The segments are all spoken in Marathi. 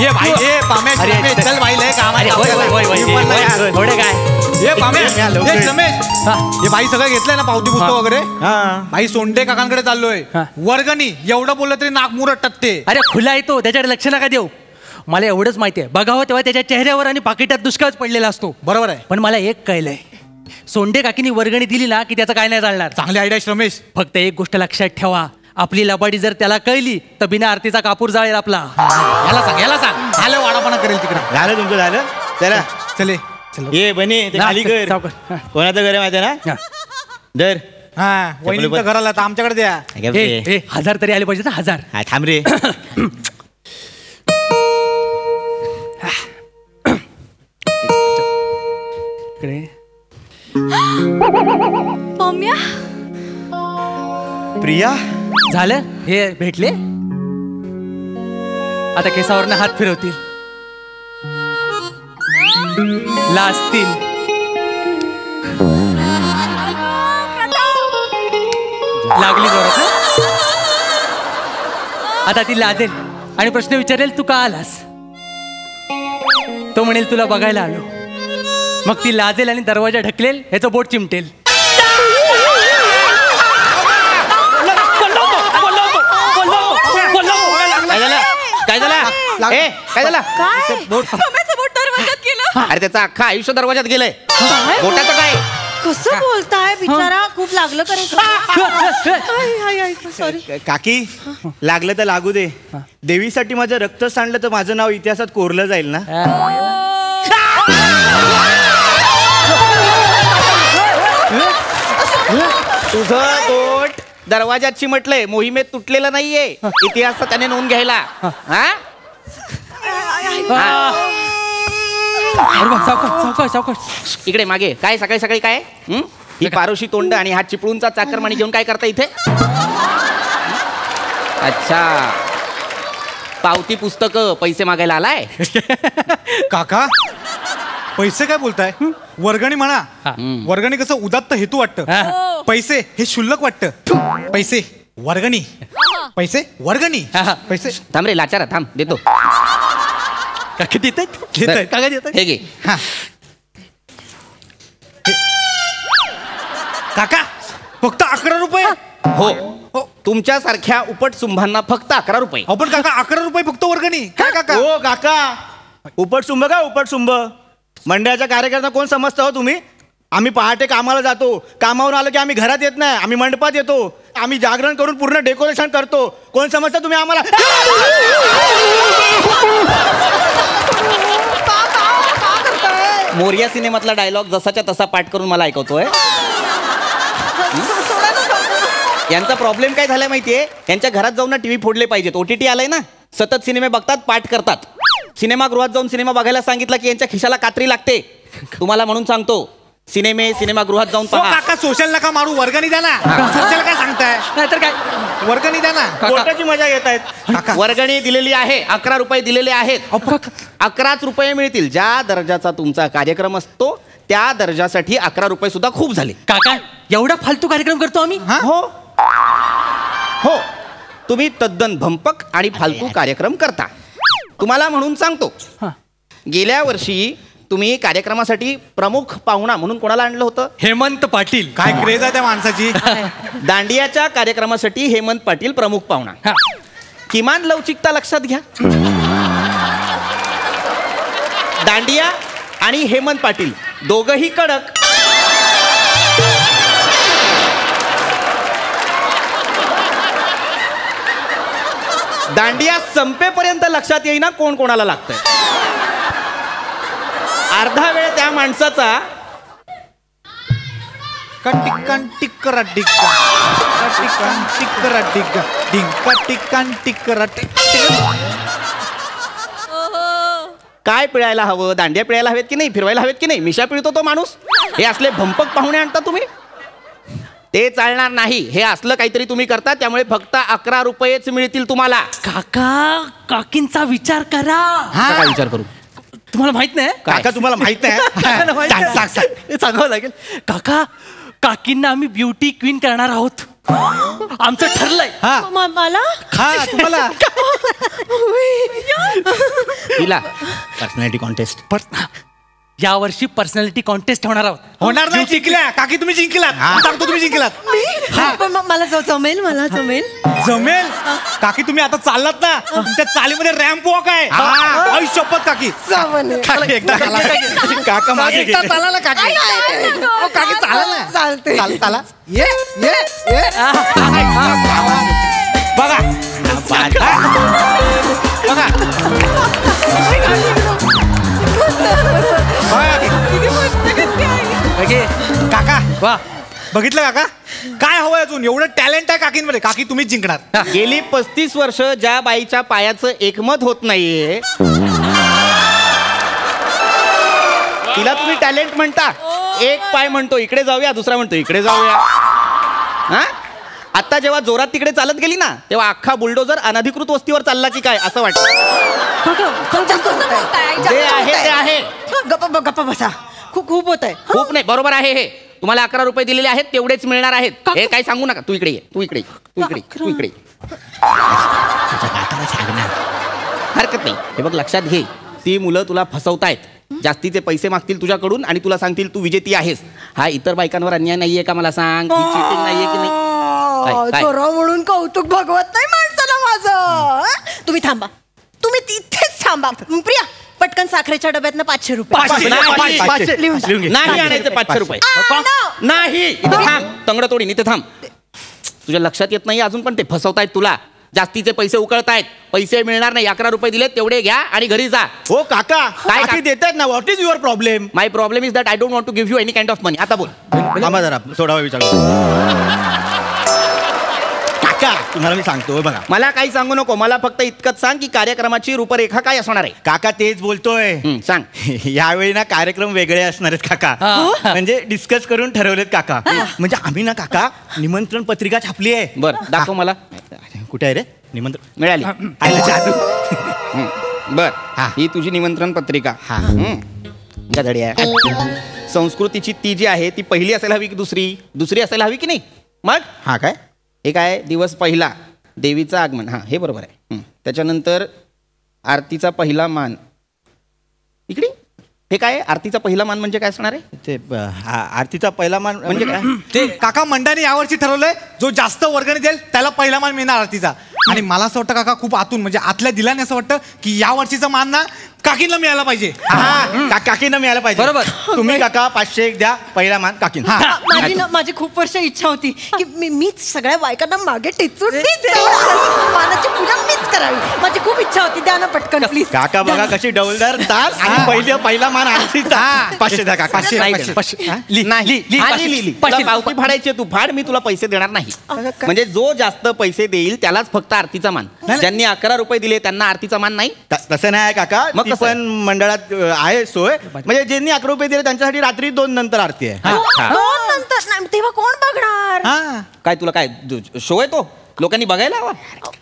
ये भाई ये पाम्या चल भाई लय काम आहे थोडे काय ये पाम्या ये रमेश हे भाई सगळं घेतलंय ना पावती पुस्तक वगैरे भाई सोंडे काकांकडे चाललोय वर्गणी एवढं बोललं तरी नाक मुरट टकते. अरे खुला येतो त्याच्याकडे लक्ष नका देऊ. मला एवढंच माहिती आहे बघावं तेव्हा त्याच्या चेहऱ्यावर आणि पाकिटात दुष्काळच पडलेला असतो. बरोबर आहे. पण मला एक कळलंय सोंडे काकीनी वर्गणी दिली ना की त्याचं काय नाही चालणार. चांगली आयडिया रमेश. फक्त एक गोष्ट लक्षात ठेवा आपली लबाडी जर त्याला कळली तर बिना आरतीचा कापूर जाळेल आपला. याला सांग आलं वाडापणा करेल तिकडे. झालं तुमचं झालं चला चले ये बने ते खाली कर. कोणाचं घर आहे माहिती आहे ना दर हा वहिनीच्या घराला तर आमच्याकडे द्या. 1000 तरी आले पाहिजे ना 1000. हा थांब रे. पम्या प्रिया झालं हे भेटले आता केसावरनं हात फिरवतील लाजतील. लागली जोरात ना आता ती लाजेल आणि प्रश्न विचारेल तू का आलास. तो म्हणेल तुला बघायला आलो. मग ती लाजेल आणि दरवाजा ढकलेल ह्याचं बोट चिमटेल. काय झालं काय झालं अरे त्याचं अख्खं आयुष्य दरवाजात गेलंय. बोटाचं काय कसं बोलताय बिचारा खूप लागलं करायचं. सॉरी काकी लागलं तर लागू दे. देवीसाठी माझं रक्त सांडलं तर माझं नाव इतिहासात कोरलं जाईल ना. तुझं बोट दरवाजात चिमटलंय मोहिमेत तुटलेलं नाहीये. इतिहासात त्याने नोंद घ्यायला. इकडे मागे काय सकाळी सकाळी काय ही पारोशी तोंड आणि हा चिपळूणचा चाकरमानी घेऊन काय करता इथे. अच्छा पावती पुस्तक पैसे मागायला आलाय. काका पैसे काय बोलताय. वर्गणी म्हणा. वर्गणी कसं उदात्त हेतू वाटतं. पैसे हे शुल्लक वाटतं. पैसे वर्गणी पैसे वर्गणी पैसे. थांब रे लाचारा थांब देतो. काका देतात हे घे. काका फक्त 11 रुपये. हो तुमच्यासारख्या उपट सुंभांना फक्त 11 रुपये. आपण काका 11 रुपये फक्त वर्गणी काय काका. हो काका उपटसुंभ का उपटसुंभ मंडळाच्या कार्यकर्ता कोण समजता हो तुम्ही. आम्ही पहाटे कामाला जातो. कामावरून आलो की आम्ही घरात येत नाही. आम्ही मंडपात येतो. आम्ही जागरण करून पूर्ण डेकोरेशन करतो. कोण समजता तुम्ही आम्हाला. मोरिया सिनेमातला डायलॉग जसाच्या तसा पाठ करून मला ऐकवतोय. यांचा प्रॉब्लेम काय झालाय माहितीये. यांच्या घरात जाऊन ना टीव्ही फोडले पाहिजेत. OTT आलंय ना सतत सिनेमे बघतात पाठ करतात. सिनेमागृहात जाऊन सिनेमा बघायला सांगितलं की यांच्या खिशाला कात्री लागते. तुम्हाला म्हणून सांगतो सिनेमागृहात जाऊन पहा. काका सोशल नका मारू वर्गणी द्या ना. सोशल काय सांगताय नाहीतर काय वर्गणी द्या ना. कोर्टाची मजा घेत आहेत. वर्गणी दिलेली आहे 11 रुपये दिलेले आहेत. 11च रुपये मिळतील. ज्या दर्जाचा तुमचा कार्यक्रम असतो त्या दर्जासाठी 11 रुपये सुद्धा खूप झाले. काका एवढा फालतू कार्यक्रम करतो आम्ही. हो तुम्ही तद्दन भंपक आणि फालतू कार्यक्रम करता. तुम्हाला म्हणून सांगतो गेल्या वर्षी तुम्ही कार्यक्रमासाठी प्रमुख पाहुणा म्हणून कोणाला आणलं होतं. हेमंत पाटील. काय क्रेज आहे त्या माणसाची. दांडियाच्या कार्यक्रमासाठी हेमंत पाटील प्रमुख पाहुणा. किमान लवचिकता लक्षात घ्या. दांडिया आणि हेमंत पाटील दोघही कडक. दांडिया संपेपर्यंत लक्षात येईना कोण कोणाला लागतंय. अर्धा वेळ त्या माणसाचा टिक्कन टिक्करा टिक्का टिक्कन टिक्करा टिक्का टिक्का टिक्कन टिक्करा काय पिळायला हवं. दांडिया पिळायला हवेत की नाही. फिरवायला हवेत की नाही. मिशा पिळतो तो माणूस. हे असले भंपक पाहुणे आणता तुम्ही. ते चालणार नाही. हे असलं काहीतरी तुम्ही करता त्यामुळे फक्त 11 रुपयेच मिळतील तुम्हाला. काका काकींचा विचार करा. काय विचार करू. तुम्हाला माहित नाही. काका तुम्हाला माहित नाही. सांगावं लागेल. काका काकींना आम्ही ब्युटी क्वीन करणार आहोत. आमचं ठरलंय. मला तुम्हाला तिला पर्सनॅलिटी कॉन्टेस्ट. या वर्षी पर्सनॅलिटी कॉन्टेस्ट होणार आहोत. होणार नाही, जिंकल्या काकी, तुम्ही जिंकलात. सांगतो तुम्ही जिंकलात. पण मला जमेल, मला जमेल. जमेल काकी, तुम्ही आता चाललात ना, त्या चालीमध्ये रॅम्प वॉक आहे. आई शपथ काकी. काकी एकदा चाला. काका मागे एकदा गेले. चाला ना काकी. काकी चाला ना. चालते. चाला. ये बघा बघा काका, वा, बघितलं काका, काय हवंय अजून? एवढं टॅलेंट आहे काकींमध्ये. काकी तुम्हीच जिंकणार. गेली 35 वर्ष ज्या बाईच्या पायाचं एकमत होत नाहीये तिला तुम्ही टॅलेंट म्हणता. एक पाय म्हणतो इकडे जाऊया, दुसरा म्हणतो इकडे जाऊया. हा, आता जेव्हा जोरात तिकडे चालत गेली ना, तेव्हा अख्खा बुलडोजर अनधिकृत वस्तीवर चालला की काय असं वाटतं. जे आहे ते आहे. गप्पा बसा. खूप होत आहे. खूप नाही, बरोबर आहे हे. तुम्हाला 11 रुपये दिलेले आहेत, तेवढेच मिळणार आहेत. हे काही सांगू नका. तू इकडे ये, तू इकडे, तू इकडे, तू इकडे. हरकत नाही. हे बघ, लक्षात घे, ती मुलं तुला फसवतायत. जास्तीचे पैसे मागतील तुझ्याकडून आणि तुला सांगतील तू विजेती आहेस. हा इतर बायकांवर अन्याय नाहीये का? मला सांग, ही चीटिंग नाहीये की नाही? काय? चोरा म्हणून कौतुक भगवत नाही माणसाला माझं. तुम्ही थांबा, तुम्ही तिथेच थांबा. प्रिया, पटकन साखरेच्या डब्यातनं 500 रुपये. नाही आणायचं 500 रुपये. नाही, इथे थांब. तंगड तोडीन, इथे थांब. तुझ्या लक्षात येत नाही अजून पण ते फसवतायत तुला. जास्तीचे पैसे उकळतायत. पैसे मिळणार नाही. 11 रुपये दिलेत, तेवढे घ्या आणि घरी जा. हो काका, काय काकी देतात ना. What is your problem? My problem is that I don't want to give you any kind of money. आता बोल. थांबा जरा, थोडा वेळ विचार. काका तुम्हाला मी सांगतो बघा. मला काही सांगू नको. मला फक्त इतकंच सांग की कार्यक्रमाची रूपरेखा काय असणार आहे. काका तेच बोलतोय. सांग. यावेळी ना कार्यक्रम वेगळे असणार आहेत काका. म्हणजे डिस्कस करून ठरवलेत काका. म्हणजे आम्ही ना काका निमंत्रण पत्रिका छापली आहे. बर, दाखव मला. कुठे आहे रे निमंत्रण? मिळाली. आयला जादू. बर, ही तुझी निमंत्रण पत्रिका. गधड्या. संस्कृतीची ती जी आहे ती पहिली असायला हवी की दुसरी असायला हवी की नाही? मग हा काय? हे काय? दिवस पहिला, देवीचं आगमन. हा, हे बरोबर आहे. त्याच्यानंतर आरतीचा पहिला मान. इकडे हे काय? आरतीचा पहिला मान म्हणजे काय असणार आहे? ते आरतीचा पहिला मान म्हणजे काय? ते काका मंडळाने यावर्षी ठरवलंय, जो जास्त वर्गणी देईल त्याला पहिला मान मिळणार आरतीचा. आणि मला असं वाटतं काका, खूप आतून म्हणजे आतल्या दिलाने असं वाटतं की या वर्षीचा मान ना काकींना मिळायला पाहिजे. काकींना मिळायला पाहिजे. बरोबर. तुम्ही काका 500 द्या, पहिला मान काकींना. माझी खूप वर्ष इच्छा होती की मीच सगळ्या बायकांना मागे टेचून मानाची पूजा मीच करावी. माझी खूप इच्छा होती. द्या ना पटकन प्लीज. काका बघा कशी डौलदार ताल आणि पहिला मान आरतीचा. 500 द्या काका. 500. पावती फाडायची तू फाड, मी तुला पैसे देणार नाही. म्हणजे जो जास्त पैसे देईल त्यालाच फक्त आरतीचा मान. ज्यांनी 11 रुपये दिले त्यांना आरतीचा मान नाही. तसं नाही काका. मग ती पण मंडळात आहे सोय. म्हणजे ज्यांनी 11 रुपये दिले त्यांच्यासाठी रात्री 2 नंतर आरती आहे. दोन नंतर नाही, तेव्हा कोण बघणार? काय तुला काय शो आहे तो? लोकांनी बघायला हवा.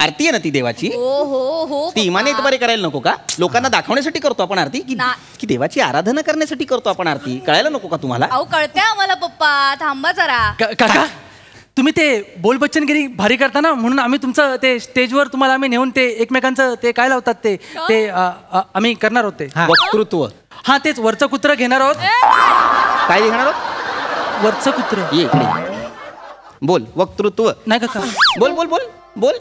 आरती आहे ना ती देवाची. हो ती इमाने बरे करायला नको का? लोकांना दाखवण्यासाठी करतो आपण आरती की देवाची आराधना करण्यासाठी करतो आपण आरती? कळायला नको का तुम्हाला? अहो कळतंय आम्हाला पप्पा. थांबा जरा. काका, तुम्ही ते बोल बच्चनगिरी भारी करता ना, म्हणून आम्ही तुमचं ते स्टेजवर तुम्हाला आम्ही नेऊन ते एकमेकांचं ते काय लावतात ते आम्ही करणार होते. वक्तृत्व. हा, तेच वरचं कुत्र घेणार आहोत. काय घेणार आहोत? वरचं कुत्र. ये इकडे. बोल. वक्तृत्व. नाही काका. बोल बोल बोल बोल.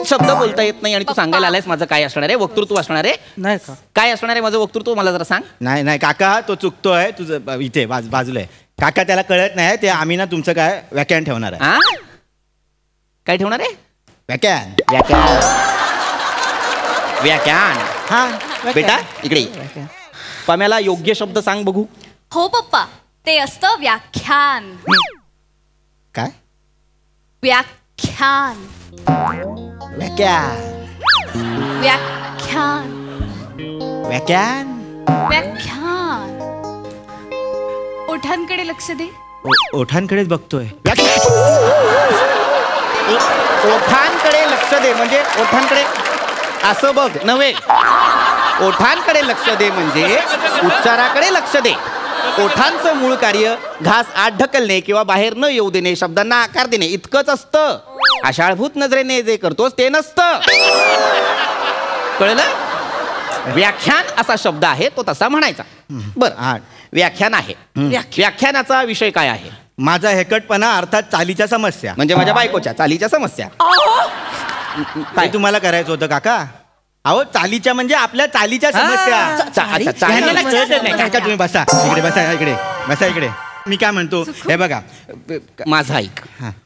शब्द बोलता येत नाही आणि तू सांगायला आलायस माझं काय असणार आहे? वक्तृत्व असणार आहे. नाही का? काय असणार आहे माझं वक्तृत्व? मला जरा सांग. नाही काका, तो चुकतोय. तुझं इथे बाजूला आहे काका. त्याला कळत नाही. ते आम्ही ना तुमचं काय व्याख्यान ठेवणार आहे. काय ठेवणार आहे? व्याख्यान. व्याख्यान. बेटा इकडे. पम्याला योग्य शब्द सांग बघू. हो पप्पा, ते असतं व्याख्यान. काय? व्याख्यान. व्याख्यान. व्याख्यान. व्याख्यान. व्याख्यान. ओठांकडे लक्ष दे. ओठांकडेच बघतोय. ओठांकडे लक्ष दे म्हणजे ओठांकडे असं बघ नव्हे. ओठांकडे लक्ष दे म्हणजे उच्चाराकडे लक्ष दे. ओठांचं मूळ कार्य घास आत ढकलणे किंवा बाहेर न येऊ देणे, शब्दांना आकार देणे इतकंच असतं. आशाळभूत नजरेने जे करतोस ते नसतं. कळलं? व्याख्यान असा शब्द आहे तो तसा म्हणायचा. बरं, व्याख्यान आहे. व्याख्यानाचा विषय काय आहे? माझा हेकटपणा अर्थात चालीच्या समस्या. म्हणजे माझ्या बायकोच्या चालीच्या समस्या. काय तुम्हाला करायचं होतं काका? अहो चालीच्या म्हणजे आपल्या चालीच्या समस्या. ह्यांना कळत नाही. काका तुम्ही बसा इकडे, बसा इकडे, बसा इकडे. मी काय म्हणतो हे बघा, माझा ऐक.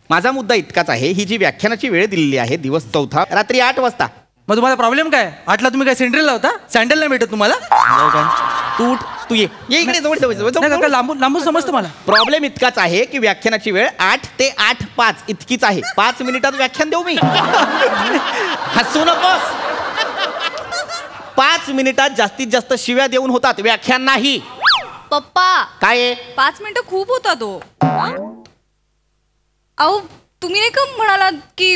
माझा मुद्दा इतकाच आहे, ही जी व्याख्यानाची वेळ दिलेली आहे दिवस 4 रात्री 8 वाजता. मग तुम्हाला प्रॉब्लेम काय? 8ला तुम्ही काय सेंट्रलला होता? सँडल नाही भेटत तुम्हाला? तू उठ, तू ये इकडे नाही काका, लांबून लांबून समजतं मला. प्रॉब्लेम इतकाच आहे की व्याख्यानाची वेळ 8 ते 8:05 इतकीच आहे. 5 मिनिटात व्याख्यान देऊ मी? हसू नकोस. 5 मिनिटात जास्तीत जास्त शिव्या देऊन होतात, व्याख्यान नाही. पप्पा काय 5 मिनिटं खूप होता तो. अहो तुम्ही नाही का म्हणालात की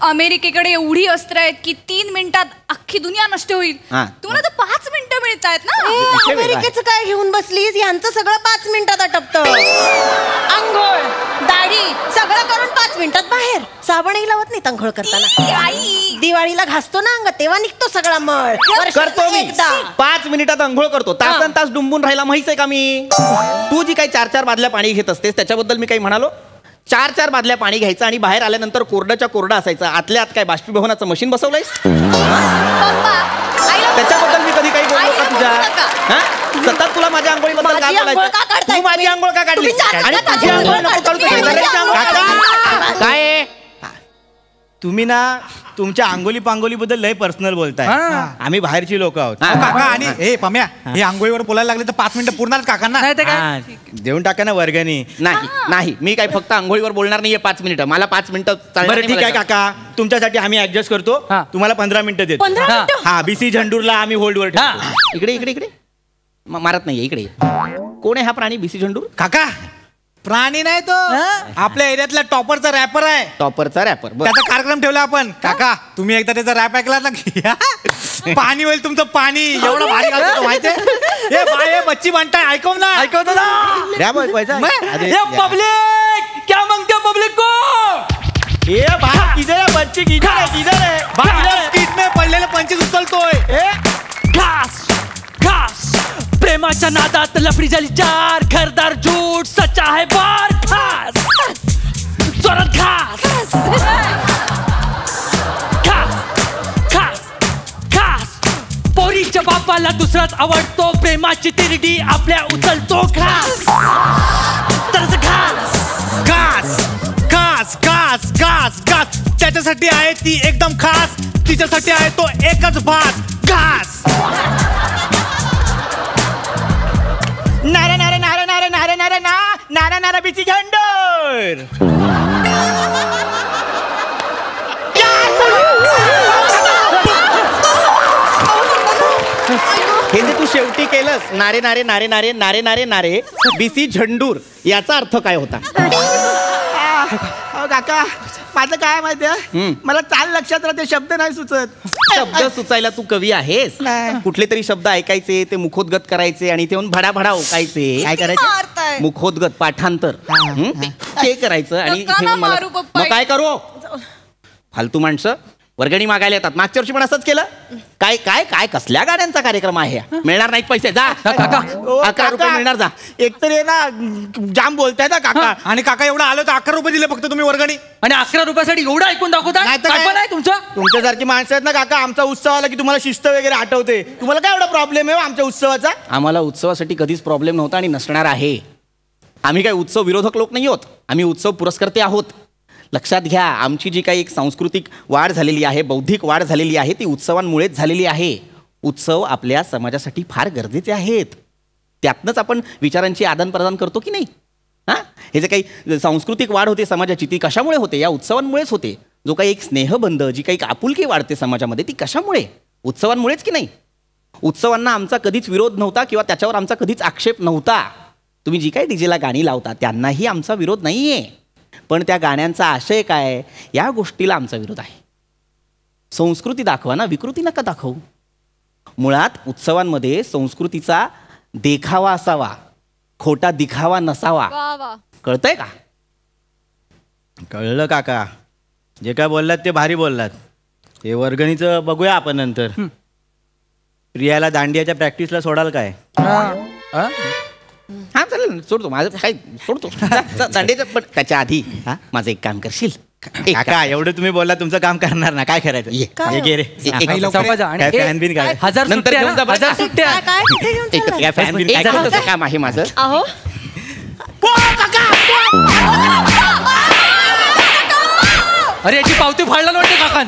अमेरिकेकडे एवढी अस्त्र आहेत की 3 मिनिटात अख्खी दुनिया नष्ट होईल. हा. तुम्हाला तर 5 मिनिटं मिळत आहेत ना. विषय वेगळा आहे. अमेरिकेचं काय घेऊन बसलीस? यांचं सगळं 5 मिनिटात आटपतं. आंघोळ, दाढी सगळं करून 5 मिनिटात बाहेर. साबणही लावत नाही आंघोळ करताना. ई, आई दिवाळीला घासतो ना अंग, तेव्हा निघतो सगळा मळ. करतो मी. एकदा 5 मिनिटात अंघोळ करतो. तासन तास डुंबून राहायला माहित आहे का मी? तू जी काही 4-4 बादल्या पाणी घेत असतेस त्याच्याबद्दल मी काही म्हणालो? 4-4 बादल्या पाणी घ्यायचं आणि बाहेर आल्यानंतर कोरड्याच्या कोरडा असायचं. आतल्या आत काय बाष्पीभवनाचं मशीन बसवलंयस? पप्पा आईला त्याच्याबद्दल मी कधी काही बोललो का आईला तुझ्या? बोलू नका. हा? सतत तुला माझ्या आंघोळीबद्दल काय माझी आंघोळ का बोलायचं? काढताय तू माझी आंघोळ का काढली? तुम्ही चार आणि हातात तुझी आंघोळ नको काढताय. करू तुझी. तुम्ही माझी आंघोळ काका, काय आहे? तुम्ही ना तुमच्या आंघोली पांगोलीबद्दल लय पर्सनल बोलताय. हा. आम्ही बाहेरची लोक आहोत. हा. काका आणि हे पम्या हे आंघोळीवर बोलायला लागले तर 5 मिनिटं पुरणार काकांना. नाही ते काय? हा, देऊन टाका ना वर्गणी. नाही नाही, मी काही फक्त आंघोळीवर बोलणार नाहीये 5 मिनिटं. मला 5 मिनिटं चालणार बरं नाही ठीक आहे मला. काका, तुमच्यासाठी आम्ही ऍडजस्ट करतो. हा. तुम्हाला 15 मिनिटं देतो. 15 हा. मिनिटं हा, बीसी झंडूरला आम्ही होल्डवर ठेवतो. हा. इकडे इकडे इकडे मारत नाहीये. इकडे कोण आहे हा प्राणी? बीसी झंडूर काका प्राणी नाही तो, आपल्या एरियातला टॉपरचा रॅपर आहे. टॉपरचा रॅपर. त्याचा कार्यक्रम ठेवला आपण. काका तुम्ही एकदा त्याचा रॅप ऐकला ना की पाणी होईल तुमचं पाणी. एवढं भारी घालतो तो माहितीये. हे बाय हे बच्ची म्हणताय ऐकव ना. ऐकवतो ना. अरे, ये पब्लिक क्या मांगते हो पब्लिक को? ये भाई किधर है बच्ची? किधर है? स्ट्रीट में पडलेले 25 उचलतोय. घास घास प्रेमाच्या नादात लफडी झाली चार. घरदार झूट सच्चा है बार. घास जोरात घास घास घास. पोरीच्या बापाला दुसराच आवडतो. प्रेमाची तिरडी आपल्या उचलतो. घास तर घास घास घास घास घास घास. त्याच्यासाठी आहे ती एकदम खास. तिच्यासाठी आहे तो एकच भास. घास नारे नारे नारे नारे नारे नारे ना नारा नारा बीसी झंडूर. हे जे तू शेवटी केलंस नारे नारे नारे नारे नारे नारे नारे बीसी झंडूर, याचा अर्थ काय होता? काका माझं काय माहितीये, मला चाल लक्षात राहते, शब्द नाही सुचत. शब्द सुचायला तू कवी आहेस? कुठले तरी शब्द ऐकायचे, ते मुखोद्गत करायचे आणि ते भडा भडा ओकायचे. काय करायचं? मारताय. मुखोद्गत पाठांतर ते करायचं आणि नका इथे ना मला मारू पप्पा. मग काय करू? फालतू माणसं वर्गणी मागायला येतात. मागच्या वर्षी पण असंच केलं. काय काय काय कसल्या गाड्यांचा कार्यक्रम आहे? मिळणार नाहीत पैसे. जा काका 11 रुपये मिळणार. जा. एकतर ये ना जाम बोलताय ना काका. आणि काका एवढं आलं तर 11 रुपये दिले फक्त तुम्ही वर्गणी. आणि 11 रुपयासाठी एवढं ऐकून दाखवता? नाही तर काय? काय पण आहे तुमचं? तुमच्यासारखी माणसं आहेत ना काका, आमचा उत्सव आला की तुम्हाला शिस्त वगैरे आठवते. तुम्हाला काय एवढा प्रॉब्लेम आहे आमच्या उत्सवाचा? आम्हाला उत्सवासाठी कधीच प्रॉब्लेम नव्हता आणि नसणार आहे. आम्ही काही उत्सव विरोधक लोक नाही आहोत. आम्ही उत्सव पुरस्कर्ते आहोत. लक्षात घ्या, आमची जी काही एक सांस्कृतिक वाढ झालेली आहे, बौद्धिक वाढ झालेली आहे, ती उत्सवांमुळेच झालेली आहे. उत्सव आपल्या समाजासाठी फार गरजेचे आहेत. त्यातनंच आपण विचारांची आदानप्रदान करतो की नाही? हां, हे जे काही सांस्कृतिक वाढ होते समाजाची, ती कशामुळे होते? या उत्सवांमुळेच होते. जो काही एक स्नेहबंध, जी काही आपुलकी वाढते समाजामध्ये, ती कशामुळे? उत्सवांमुळेच की नाही? उत्सवांना आमचा कधीच विरोध नव्हता किंवा त्याच्यावर आमचा कधीच आक्षेप नव्हता. तुम्ही जी काही डीजेला गाणी लावता त्यांनाही आमचा विरोध नाही आहे. पण त्या गाण्यांचा आशय काय, या गोष्टीला आमचा विरोध आहे. संस्कृती दाखवा ना, विकृती नका दाखवू. मुळात उत्सवांमध्ये संस्कृतीचा देखावा असावा, खोटा दिखावा नसावा. वा वा. कळतंय का? कळलं काका, जे काय बोललात ते भारी बोललात. हे वर्गणीचं बघूया आपण नंतर. प्रियाला दांडियाच्या प्रॅक्टिसला सोडाल काय? हा चालेल सोडतो माझं काय सोडतो दांडेचं पण त्याच्या आधी माझं एक काम करशील? काका एवढं तुम्ही बोलला तुमचं काम करणार ना, काय करायचं? काय? ये घे रे. काय फॅन बिन काय? 1000 नंतर सुट्ट्या घेऊन जा ना, बरं. 1000 सुट्ट्या. काय कुठे घेऊन चाललाय? काय फॅन बिन काय छोटंसं काम आहे माझं. अहो अरे याची पावती फाडला नव्हते काका.